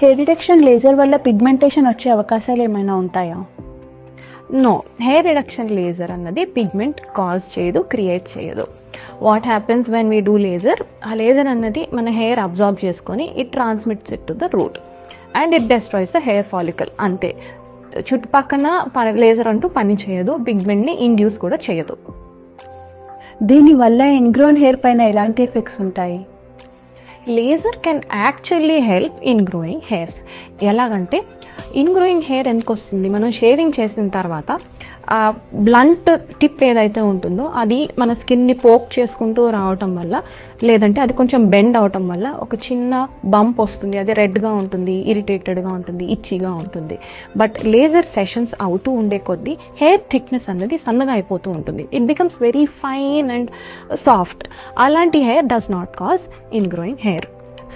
Hair reduction laser వల్ల pigmentation వచ్చే అవకాశాలు ఏమైనా ఉంటాయా? నో, హెయిర్ రిడక్షన్ లేజర్ అన్నది పిగ్మెంట్ కాజ్ చేయదు, క్రియేట్ చేయదు. What happens when we do laser, ఆ లేజర్ అన్నది మన హెయిర్ అబ్జార్బ్ చేసుకొని it transmits it to the route and it destroys the hair follicle. అంతే, చుట్టుపక్కన లేజర్ అంటూ పని చేయదు, పిగ్మెంట్ని ఇండ్యూస్ కూడా చేయదు. దీనివల్ల ఇన్గ్రోన్ హెయిర్ పైన ఎలాంటి ఎఫెక్ట్స్ ఉంటాయి? Laser can actually help in growing hairs. ఎలాగంటే ఇన్గ్రోయింగ్ హెయిర్ ఎందుకు వస్తుంది, మనం షేవింగ్ చేసిన తర్వాత ఆ బ్లంట్ టిప్ ఏదైతే ఉంటుందో అది మన స్కిన్ని పోక్ చేసుకుంటూ రావటం వల్ల, లేదంటే అది కొంచెం బెండ్ అవటం వల్ల ఒక చిన్న బంప్ వస్తుంది. అది రెడ్గా ఉంటుంది, ఇరిటేటెడ్గా ఉంటుంది, ఇచ్చిగా ఉంటుంది. బట్ లేజర్ సెషన్స్ అవుతూ ఉండే కొద్దీ హెయిర్ థిక్నెస్ అనేది సన్నగా అయిపోతూ ఉంటుంది. It becomes very fine and soft. అలాంటి hair does not cause ingrowing hair.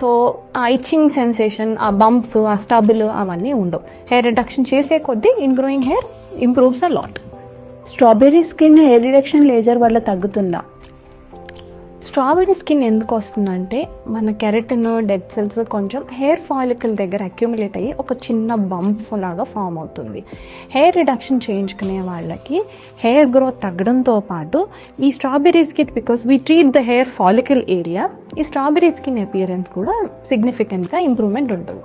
So ఆ ఇచ్చింగ్ సెన్సేషన్, ఆ బంప్స్, ఆ స్టబుల్ అవన్నీ ఉండవు. హెయిర్ రిడక్షన్ చేసే కొద్దీ ingrowing hair improves a lot. Strawberry skin hair reduction laser వల్ల తగ్గుతుందా? స్ట్రాబెర్రీ స్కిన్ ఎందుకు వస్తుందంటే మన కెరటిన్, డెడ్ సెల్స్ కొంచెం హెయిర్ ఫాలికల్ దగ్గర అక్యుములేట్ అయ్యి ఒక చిన్న బంప్ లాగా ఫామ్ అవుతుంది. హెయిర్ రిడక్షన్ చేయించుకునే వాళ్ళకి హెయిర్ గ్రోత్ తగ్గడంతో పాటు ఈ strawberry skin, because we treat the hair follicle area, ఈ స్ట్రాబెర్రీ స్కిన్ అపియరెన్స్ కూడా సిగ్నిఫికెంట్గా ఇంప్రూవ్మెంట్ ఉంటుంది.